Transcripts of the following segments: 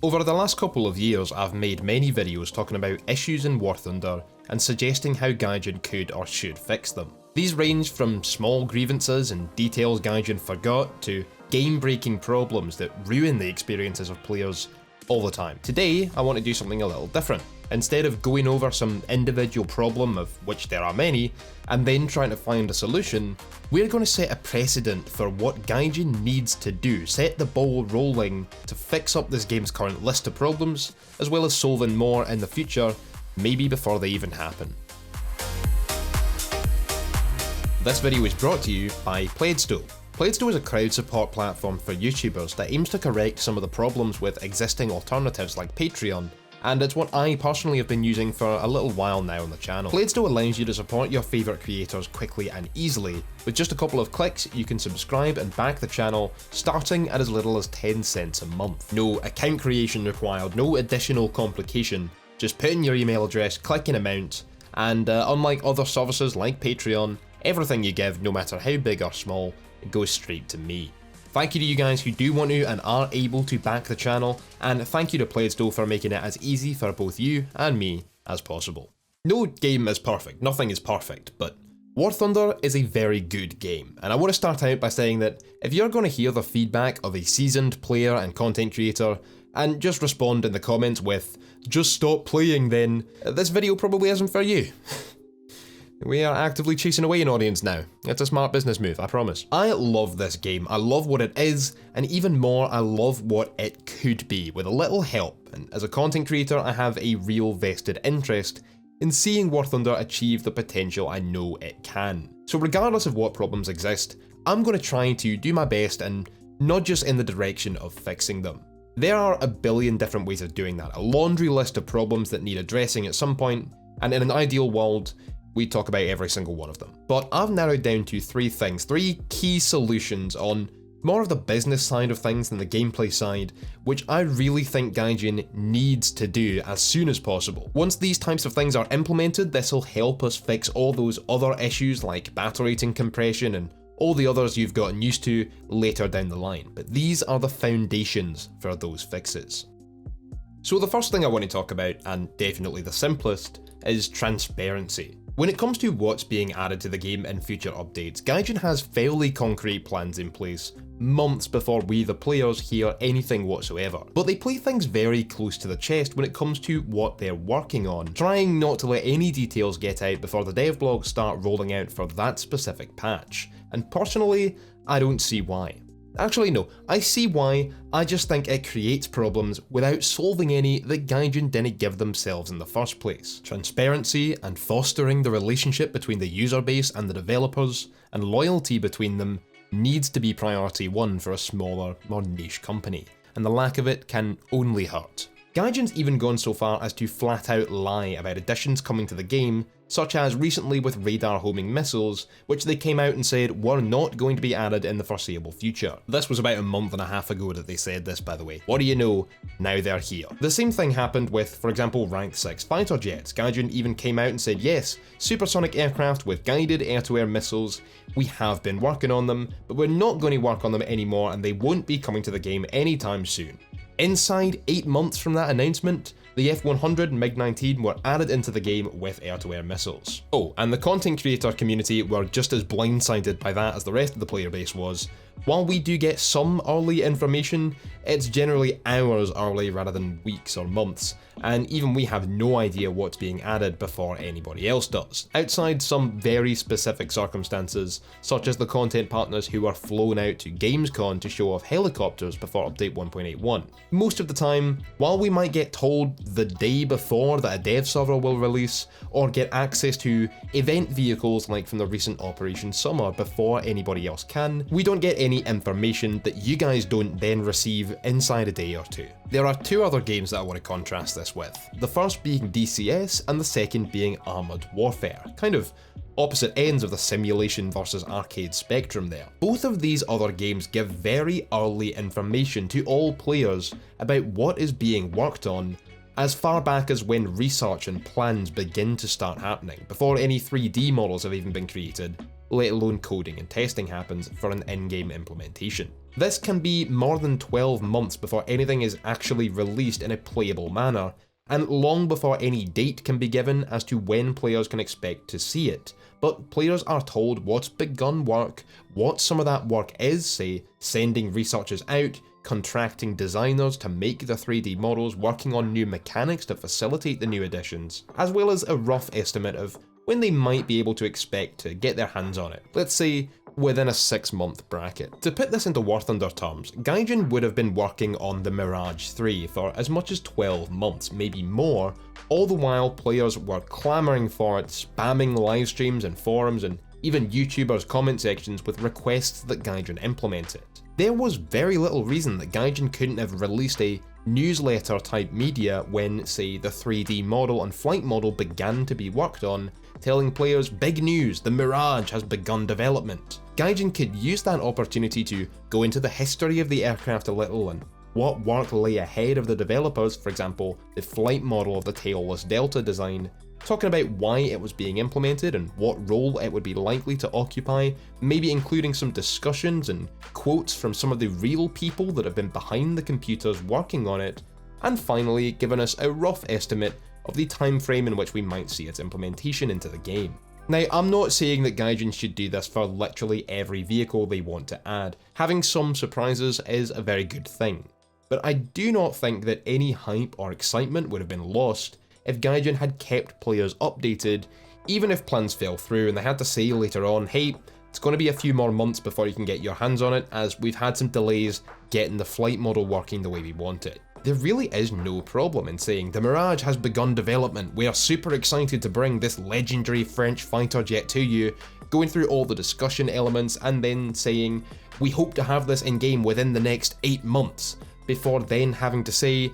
Over the last couple of years, I've made many videos talking about issues in War Thunder and suggesting how Gaijin could or should fix them. These range from small grievances and details Gaijin forgot to game-breaking problems that ruin the experiences of players all the time. Today, I want to do something a little different. Instead of going over some individual problem, of which there are many, and then trying to find a solution, we're going to set a precedent for what Gaijin needs to do, set the ball rolling to fix up this game's current list of problems, as well as solving more in the future, maybe before they even happen. This video is brought to you by Pledsto. Pledsto is a crowd support platform for YouTubers that aims to correct some of the problems with existing alternatives like Patreon, and it's what I personally have been using for a little while now on the channel. Pledsto allows you to support your favourite creators quickly and easily. With just a couple of clicks, you can subscribe and back the channel, starting at as little as 10 cents a month. No account creation required, no additional complication. Just put in your email address, click an amount, and unlike other services like Patreon, everything you give, no matter how big or small, goes straight to me. Thank you to you guys who do want to and are able to back the channel, and thank you to Pledsto for making it as easy for both you and me as possible. No game is perfect, nothing is perfect, but War Thunder is a very good game, and I want to start out by saying that if you're going to hear the feedback of a seasoned player and content creator, and just respond in the comments with, "Just stop playing then," this video probably isn't for you. We are actively chasing away an audience now. It's a smart business move, I promise. I love this game, I love what it is, and even more, I love what it could be, with a little help, and as a content creator, I have a real vested interest in seeing War Thunder achieve the potential I know it can. So regardless of what problems exist, I'm going to try to do my best and nudge us in the direction of fixing them. There are a billion different ways of doing that, a laundry list of problems that need addressing at some point, and in an ideal world, we talk about every single one of them. But I've narrowed down to three key solutions on more of the business side of things than the gameplay side, which I really think Gaijin needs to do as soon as possible. Once these types of things are implemented, this will help us fix all those other issues like battle rating compression and all the others you've gotten used to later down the line. But these are the foundations for those fixes. So the first thing I want to talk about, and definitely the simplest, is transparency. When it comes to what's being added to the game in future updates, Gaijin has fairly concrete plans in place, months before we the players hear anything whatsoever. But they play things very close to the chest when it comes to what they're working on, trying not to let any details get out before the devlogs start rolling out for that specific patch. And personally, I don't see why. Actually no, I see why, I just think it creates problems without solving any that Gaijin didn't give themselves in the first place. Transparency and fostering the relationship between the user base and the developers, and loyalty between them, needs to be priority one for a smaller, more niche company, and the lack of it can only hurt. Gaijin's even gone so far as to flat out lie about additions coming to the game, such as recently with radar homing missiles, which they came out and said were not going to be added in the foreseeable future. This was about a month and a half ago that they said this, by the way. What do you know? Now they're here. The same thing happened with, for example, Rank 6 fighter jets. Gaijin even came out and said, yes, supersonic aircraft with guided air-to-air missiles, we have been working on them, but we're not going to work on them anymore and they won't be coming to the game anytime soon. Inside 8 months from that announcement, the F-100 and MiG-19 were added into the game with air-to-air missiles. Oh, and the content creator community were just as blindsided by that as the rest of the player base was. While we do get some early information, it's generally hours early rather than weeks or months, and even we have no idea what's being added before anybody else does, outside some very specific circumstances, such as the content partners who are flown out to Gamescom to show off helicopters before update 1.81. Most of the time, while we might get told the day before that a dev server will release, or get access to event vehicles like from the recent Operation Summer before anybody else can, we don't get any information that you guys don't then receive inside a day or two. There are two other games that I want to contrast this with, the first being DCS and the second being Armored Warfare, kind of opposite ends of the simulation versus arcade spectrum there. Both of these other games give very early information to all players about what is being worked on as far back as when research and plans begin to start happening, before any 3D models have even been created, let alone coding and testing happens for an in-game implementation. This can be more than 12 months before anything is actually released in a playable manner, and long before any date can be given as to when players can expect to see it. But players are told what's begun work, what some of that work is, say, sending researchers out, contracting designers to make the 3D models, working on new mechanics to facilitate the new additions, as well as a rough estimate of when they might be able to expect to get their hands on it. Let's say within a 6-month bracket. To put this into War Thunder terms, Gaijin would have been working on the Mirage 3 for as much as 12 months, maybe more, all the while players were clamoring for it, spamming live streams and forums and even YouTubers' comment sections with requests that Gaijin implement it. There was very little reason that Gaijin couldn't have released a newsletter type media when, say, the 3D model and flight model began to be worked on, telling players, big news, the Mirage has begun development. Gaijin could use that opportunity to go into the history of the aircraft a little and what work lay ahead of the developers, for example, the flight model of the tailless Delta design, talking about why it was being implemented and what role it would be likely to occupy, maybe including some discussions and quotes from some of the real people that have been behind the computers working on it, and finally giving us a rough estimate of the time frame in which we might see its implementation into the game. Now, I'm not saying that Gaijin should do this for literally every vehicle they want to add. Having some surprises is a very good thing, but I do not think that any hype or excitement would have been lost if Gaijin had kept players updated, even if plans fell through and they had to say later on, hey, it's going to be a few more months before you can get your hands on it, as we've had some delays getting the flight model working the way we want it. There really is no problem in saying the Mirage has begun development, we are super excited to bring this legendary French fighter jet to you, going through all the discussion elements and then saying, we hope to have this in game within the next 8 months, before then having to say,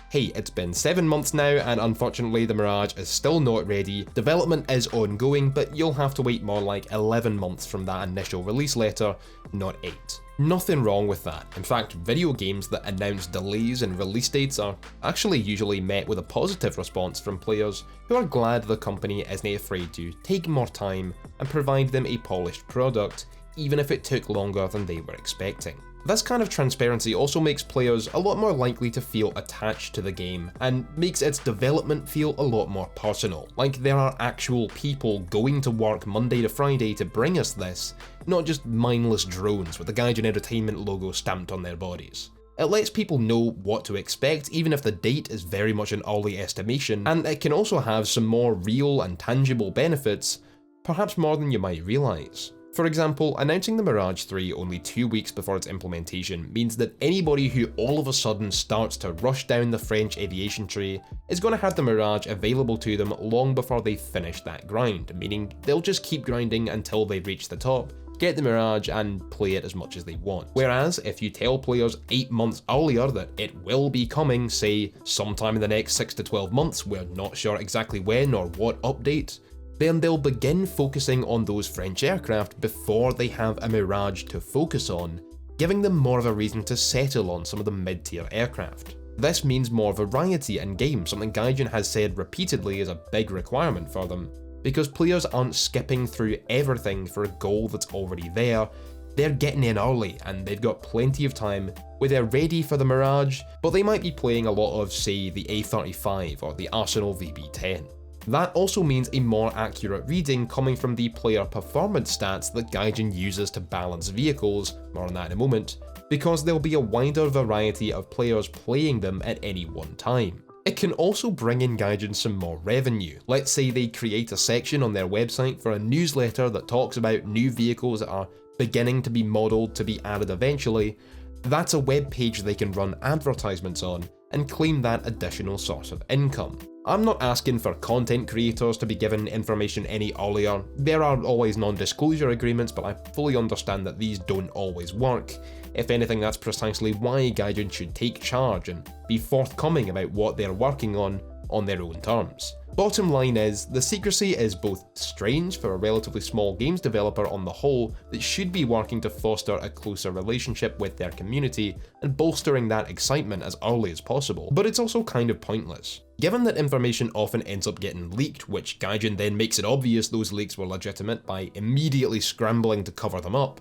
hey, it's been 7 months now and unfortunately the Mirage is still not ready, development is ongoing but you'll have to wait more like 11 months from that initial release letter, not 8. Nothing wrong with that. In fact, video games that announce delays in release dates are actually usually met with a positive response from players who are glad the company isn't afraid to take more time and provide them a polished product, even if it took longer than they were expecting. This kind of transparency also makes players a lot more likely to feel attached to the game and makes its development feel a lot more personal, like there are actual people going to work Monday to Friday to bring us this, not just mindless drones with the Gaijin Entertainment logo stamped on their bodies. It lets people know what to expect even if the date is very much an early estimation, and it can also have some more real and tangible benefits, perhaps more than you might realise. For example, announcing the Mirage 3 only 2 weeks before its implementation means that anybody who all of a sudden starts to rush down the French aviation tree is going to have the Mirage available to them long before they finish that grind, meaning they'll just keep grinding until they reach the top, get the Mirage and play it as much as they want. Whereas if you tell players 8 months earlier that it will be coming, say sometime in the next 6 to 12 months, we're not sure exactly when or what update, then they'll begin focusing on those French aircraft before they have a Mirage to focus on, giving them more of a reason to settle on some of the mid-tier aircraft. This means more variety in game, something Gaijin has said repeatedly is a big requirement for them, because players aren't skipping through everything for a goal that's already there, they're getting in early and they've got plenty of time where they're ready for the Mirage, but they might be playing a lot of, say, the A35 or the Arsenal VB10. That also means a more accurate reading coming from the player performance stats that Gaijin uses to balance vehicles, more on that in a moment, because there'll be a wider variety of players playing them at any one time. It can also bring in Gaijin some more revenue. Let's say they create a section on their website for a newsletter that talks about new vehicles that are beginning to be modelled to be added eventually. That's a web page they can run advertisements on and claim that additional source of income. I'm not asking for content creators to be given information any earlier. There are always non-disclosure agreements, but I fully understand that these don't always work. If anything, that's precisely why Gaijin should take charge and be forthcoming about what they're working on their own terms. Bottom line is, the secrecy is both strange for a relatively small games developer on the whole that should be working to foster a closer relationship with their community and bolstering that excitement as early as possible, but it's also kind of pointless. Given that information often ends up getting leaked, which Gaijin then makes it obvious those leaks were legitimate by immediately scrambling to cover them up,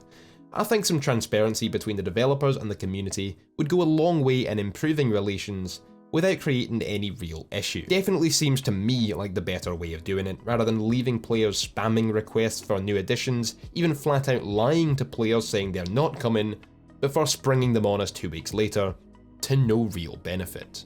I think some transparency between the developers and the community would go a long way in improving relations without creating any real issue. Definitely seems to me like the better way of doing it, rather than leaving players spamming requests for new additions, even flat out lying to players saying they're not coming, before springing them on us 2 weeks later, to no real benefit.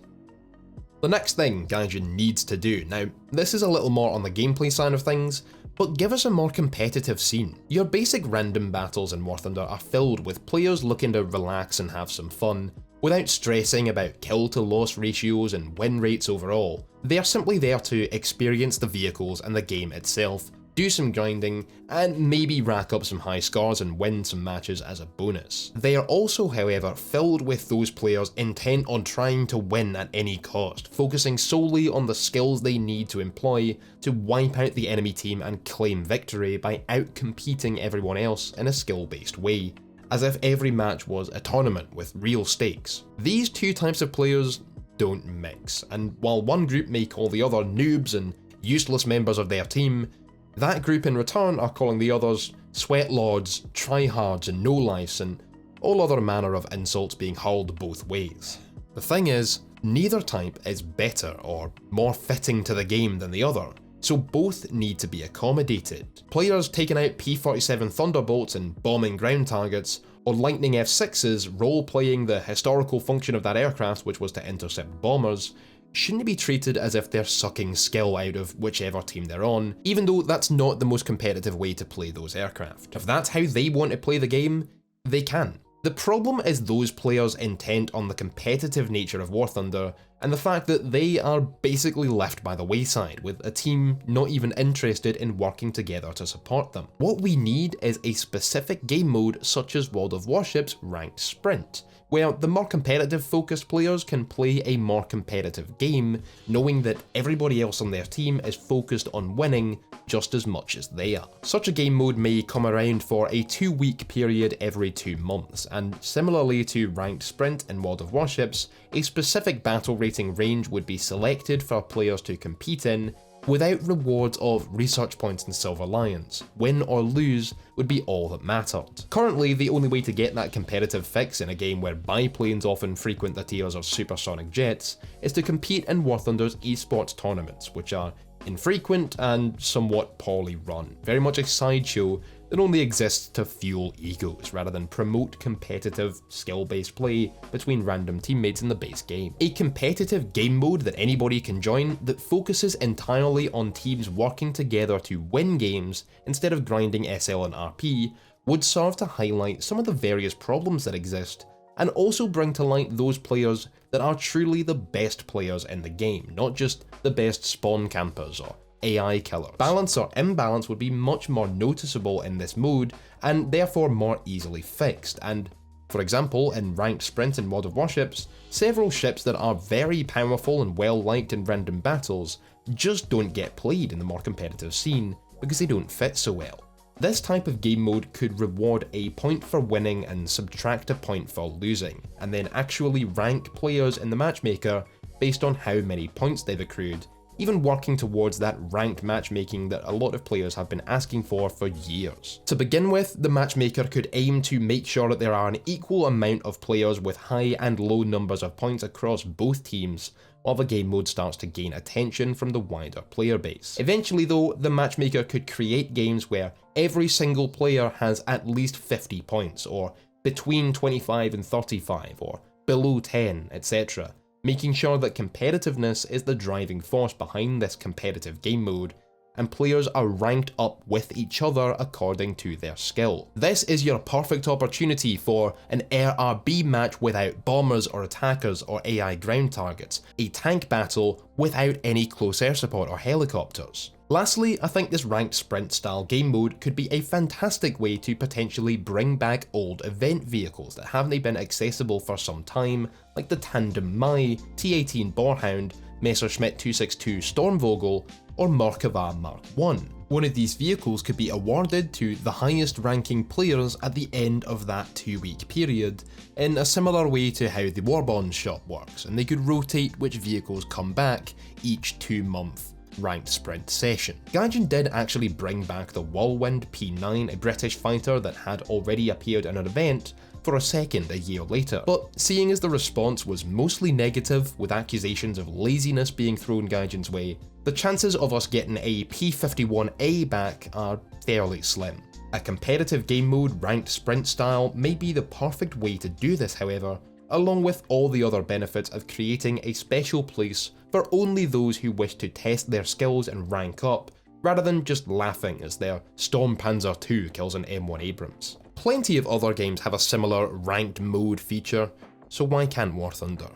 The next thing Gaijin needs to do, now this is a little more on the gameplay side of things, but give us a more competitive scene. Your basic random battles in War Thunder are filled with players looking to relax and have some fun, without stressing about kill to loss ratios and win rates overall. They are simply there to experience the vehicles and the game itself, do some grinding, and maybe rack up some high scores and win some matches as a bonus. They are also, however, filled with those players intent on trying to win at any cost, focusing solely on the skills they need to employ to wipe out the enemy team and claim victory by out-competing everyone else in a skill-based way, as if every match was a tournament with real stakes. These two types of players don't mix, and while one group may call the other noobs and useless members of their team, that group in return are calling the others sweat lords, tryhards and no-lifes, and all other manner of insults being hurled both ways. The thing is, neither type is better or more fitting to the game than the other, so both need to be accommodated. Players taking out P-47 Thunderbolts and bombing ground targets, or Lightning F-6s role-playing the historical function of that aircraft, which was to intercept bombers, shouldn't be treated as if they're sucking skill out of whichever team they're on, even though that's not the most competitive way to play those aircraft. If that's how they want to play the game, they can. The problem is those players intent on the competitive nature of War Thunder, and the fact that they are basically left by the wayside, with a team not even interested in working together to support them. What we need is a specific game mode such as World of Warships Ranked Sprint, where the more competitive focused players can play a more competitive game, knowing that everybody else on their team is focused on winning just as much as they are. Such a game mode may come around for a 2-week period every 2 months, and similarly to Ranked Sprint in World of Warships, a specific battle rating range would be selected for players to compete in, without rewards of research points and silver lions. Win or lose would be all that mattered. Currently, the only way to get that competitive fix in a game where biplanes often frequent the tiers of supersonic jets is to compete in War Thunder's esports tournaments, which are infrequent and somewhat poorly run, very much a sideshow that only exists to fuel egos rather than promote competitive, skill-based play between random teammates in the base game. A competitive game mode that anybody can join that focuses entirely on teams working together to win games instead of grinding SL and RP would serve to highlight some of the various problems that exist, and also bring to light those players that are truly the best players in the game, not just the best spawn campers or AI killers. Balance or imbalance would be much more noticeable in this mode, and therefore more easily fixed, and for example, in Ranked Sprint in World of Warships, several ships that are very powerful and well liked in random battles just don't get played in the more competitive scene because they don't fit so well. This type of game mode could reward a point for winning and subtract a point for losing, and then actually rank players in the matchmaker based on how many points they've accrued, even working towards that ranked matchmaking that a lot of players have been asking for years. To begin with, the matchmaker could aim to make sure that there are an equal amount of players with high and low numbers of points across both teams, while the game mode starts to gain attention from the wider player base. Eventually though, the matchmaker could create games where every single player has at least 50 points, or between 25 and 35, or below 10, etc., making sure that competitiveness is the driving force behind this competitive game mode, and players are ranked up with each other according to their skill. This is your perfect opportunity for an RRB match without bombers or attackers or AI ground targets, a tank battle without any close air support or helicopters. Lastly, I think this ranked sprint style game mode could be a fantastic way to potentially bring back old event vehicles that haven't been accessible for some time, like the Tandem Mai, T-18 Boarhound, Messerschmitt 262 Stormvogel, or Merkava Mark I. One of these vehicles could be awarded to the highest ranking players at the end of that 2-week period, in a similar way to how the Warbond shop works, and they could rotate which vehicles come back each 2-month ranked sprint session. Gaijin did actually bring back the Whirlwind P9, a British fighter that had already appeared in an event, for a second a year later, but seeing as the response was mostly negative, with accusations of laziness being thrown Gaijin's way, the chances of us getting a P51A back are fairly slim. A competitive game mode ranked sprint style may be the perfect way to do this, however, along with all the other benefits of creating a special place for only those who wish to test their skills and rank up, rather than just laughing as their Storm Panzer II kills an M1 Abrams. Plenty of other games have a similar ranked mode feature, so why can't War Thunder?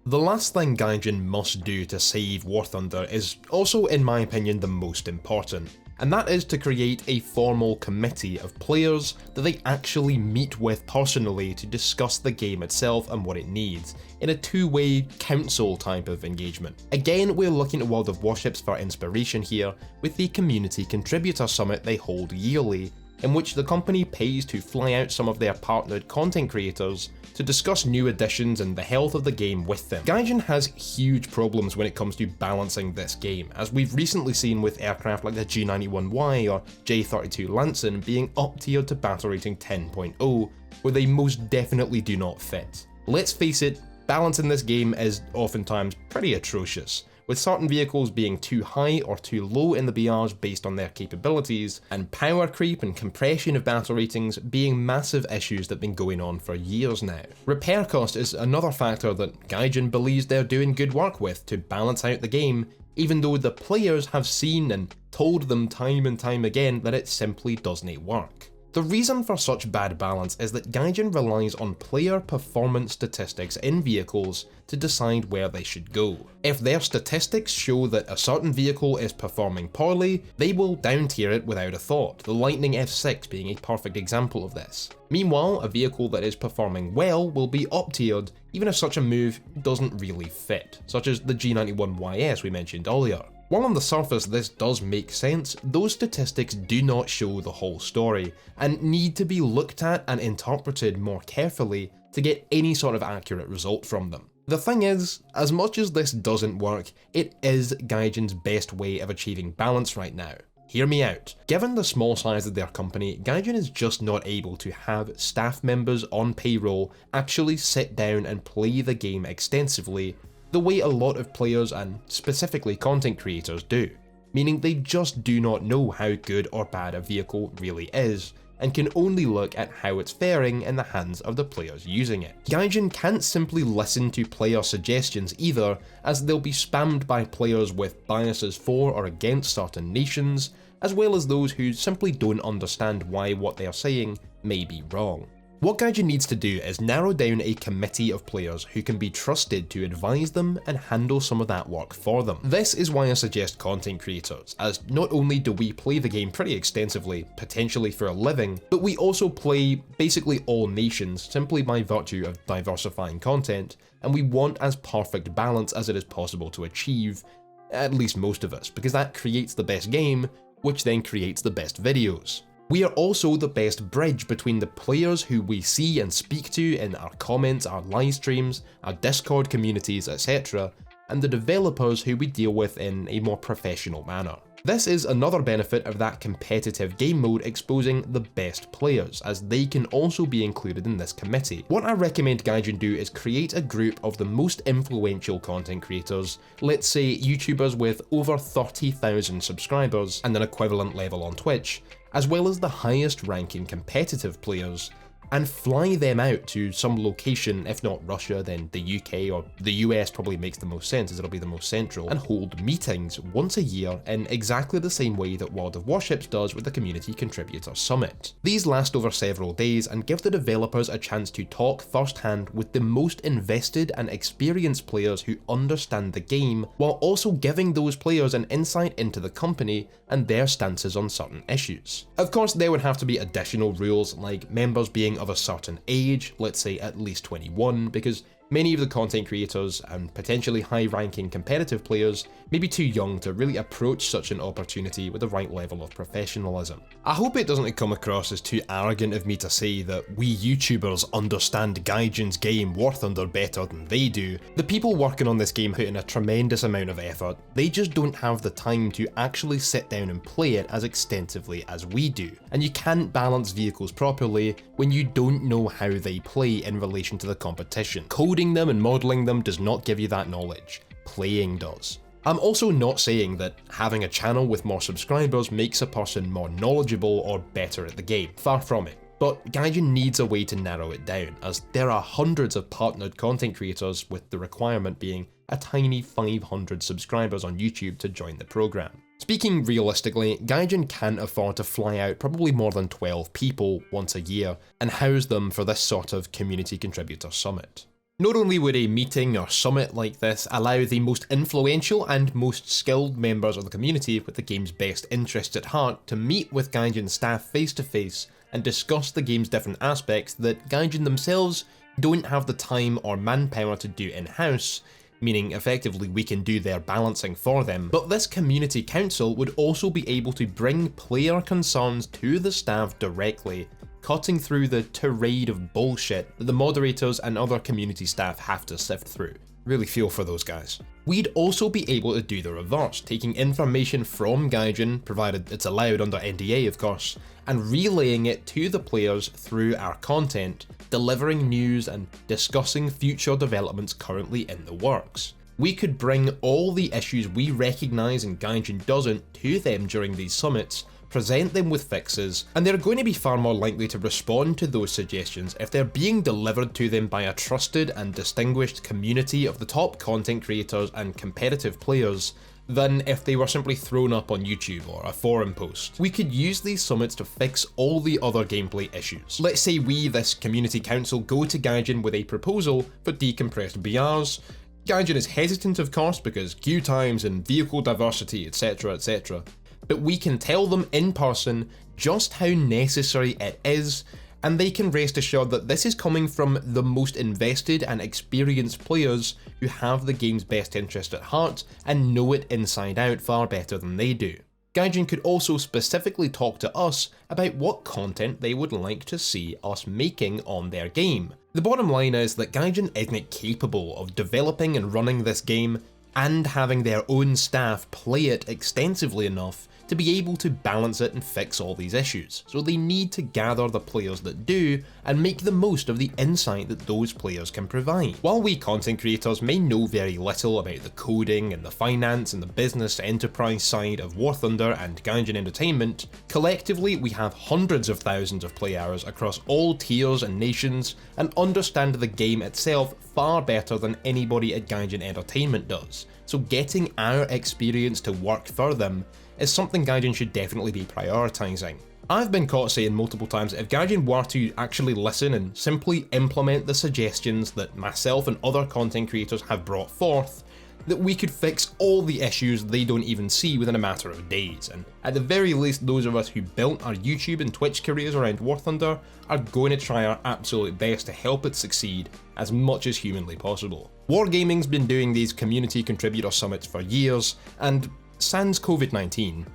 The last thing Gaijin must do to save War Thunder is also, in my opinion, the most important, and that is to create a formal committee of players that they actually meet with personally to discuss the game itself and what it needs, in a two-way council type of engagement. Again, we're looking at World of Warships for inspiration here, with the Community Contributor Summit they hold yearly, in which the company pays to fly out some of their partnered content creators to discuss new additions and the health of the game with them. Gaijin has huge problems when it comes to balancing this game, as we've recently seen with aircraft like the G91Y or J32 Lansen being up-tiered to battle rating 10.0, where they most definitely do not fit. Let's face it, balancing this game is oftentimes pretty atrocious, with certain vehicles being too high or too low in the BRs based on their capabilities, and power creep and compression of battle ratings being massive issues that have been going on for years now. Repair cost is another factor that Gaijin believes they're doing good work with to balance out the game, even though the players have seen and told them time and time again that it simply doesn't work. The reason for such bad balance is that Gaijin relies on player performance statistics in vehicles to decide where they should go. If their statistics show that a certain vehicle is performing poorly, they will down tier it without a thought, the Lightning F6 being a perfect example of this. Meanwhile, a vehicle that is performing well will be up tiered even if such a move doesn't really fit, such as the G91YS we mentioned earlier. While on the surface this does make sense, those statistics do not show the whole story, and need to be looked at and interpreted more carefully to get any sort of accurate result from them. The thing is, as much as this doesn't work, it is Gaijin's best way of achieving balance right now. Hear me out. Given the small size of their company, Gaijin is just not able to have staff members on payroll actually sit down and play the game extensively the way a lot of players and specifically content creators do, meaning they just do not know how good or bad a vehicle really is, and can only look at how it's faring in the hands of the players using it. Gaijin can't simply listen to player suggestions either, as they'll be spammed by players with biases for or against certain nations, as well as those who simply don't understand why what they are saying may be wrong. What Gaijin needs to do is narrow down a committee of players who can be trusted to advise them and handle some of that work for them. This is why I suggest content creators, as not only do we play the game pretty extensively, potentially for a living, but we also play basically all nations simply by virtue of diversifying content, and we want as perfect balance as it is possible to achieve, at least most of us, because that creates the best game, which then creates the best videos. We are also the best bridge between the players who we see and speak to in our comments, our live streams, our Discord communities, etc., and the developers who we deal with in a more professional manner. This is another benefit of that competitive game mode exposing the best players, as they can also be included in this committee. What I recommend Gaijin do is create a group of the most influential content creators, let's say YouTubers with over 30,000 subscribers and an equivalent level on Twitch, as well as the highest ranking competitive players, and fly them out to some location, if not Russia, then the UK or the US probably makes the most sense as it'll be the most central, and hold meetings once a year in exactly the same way that World of Warships does with the Community Contributor Summit. These last over several days and give the developers a chance to talk firsthand with the most invested and experienced players who understand the game, while also giving those players an insight into the company and their stances on certain issues. Of course, there would have to be additional rules like members being of a certain age, let's say at least 21, because Many of the content creators and potentially high-ranking competitive players may be too young to really approach such an opportunity with the right level of professionalism. I hope it doesn't come across as too arrogant of me to say that we YouTubers understand Gaijin's game War Thunder better than they do. The people working on this game put in a tremendous amount of effort, they just don't have the time to actually sit down and play it as extensively as we do. And you can't balance vehicles properly when you don't know how they play in relation to the competition. Coding them and modelling them does not give you that knowledge, playing does. I'm also not saying that having a channel with more subscribers makes a person more knowledgeable or better at the game, far from it. But Gaijin needs a way to narrow it down, as there are hundreds of partnered content creators with the requirement being a tiny 500 subscribers on YouTube to join the program. Speaking realistically, Gaijin can't afford to fly out probably more than 12 people once a year and house them for this sort of community contributor summit. Not only would a meeting or summit like this allow the most influential and most skilled members of the community with the game's best interests at heart to meet with Gaijin staff face to face and discuss the game's different aspects that Gaijin themselves don't have the time or manpower to do in-house, meaning effectively we can do their balancing for them, but this community council would also be able to bring player concerns to the staff directly, cutting through the tirade of bullshit that the moderators and other community staff have to sift through. Really feel for those guys. We'd also be able to do the reverse, taking information from Gaijin, provided it's allowed under NDA of course, and relaying it to the players through our content, delivering news and discussing future developments currently in the works. We could bring all the issues we recognise and Gaijin doesn't to them during these summits, present them with fixes, and they're going to be far more likely to respond to those suggestions if they're being delivered to them by a trusted and distinguished community of the top content creators and competitive players than if they were simply thrown up on YouTube or a forum post. We could use these summits to fix all the other gameplay issues. Let's say we, this community council, go to Gaijin with a proposal for decompressed BRs. Gaijin is hesitant of course because queue times and vehicle diversity etc, but we can tell them in person just how necessary it is, and they can rest assured that this is coming from the most invested and experienced players who have the game's best interest at heart and know it inside out far better than they do. Gaijin could also specifically talk to us about what content they would like to see us making on their game. The bottom line is that Gaijin isn't capable of developing and running this game and having their own staff play it extensively enough to be able to balance it and fix all these issues, so they need to gather the players that do and make the most of the insight that those players can provide. While we content creators may know very little about the coding and the finance and the business enterprise side of War Thunder and Gaijin Entertainment, collectively we have hundreds of thousands of play hours across all tiers and nations and understand the game itself far better than anybody at Gaijin Entertainment does, so getting our experience to work for them is something Gaijin should definitely be prioritising. I've been caught saying multiple times that if Gaijin were to actually listen and simply implement the suggestions that myself and other content creators have brought forth, that we could fix all the issues they don't even see within a matter of days, and at the very least those of us who built our YouTube and Twitch careers around War Thunder are going to try our absolute best to help it succeed as much as humanly possible. Wargaming's been doing these community contributor summits for years, and sans COVID-19,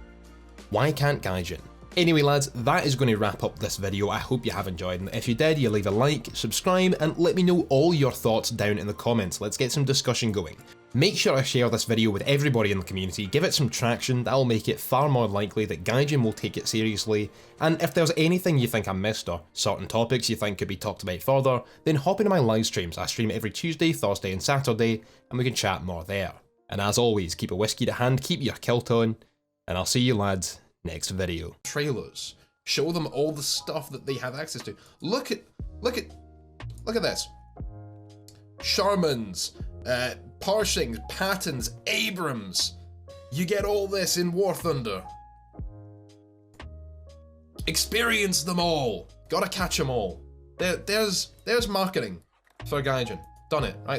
why can't Gaijin? Anyway lads, that is going to wrap up this video. I hope you have enjoyed, and if you did, you leave a like, subscribe, and let me know all your thoughts down in the comments. Let's get some discussion going. Make sure to share this video with everybody in the community, give it some traction, that'll make it far more likely that Gaijin will take it seriously, and if there's anything you think I missed or certain topics you think could be talked about further, then hop into my live streams. I stream every Tuesday, Thursday and Saturday, and we can chat more there. And as always, keep a whiskey to hand, keep your kilt on, and I'll see you lads next video. Trailers. Show them all the stuff that they have access to. Look at this. Shermans, Pershings, Pattons, Abrams. You get all this in War Thunder. Experience them all. Gotta catch them all. There's marketing for Gaijin. Done it, right?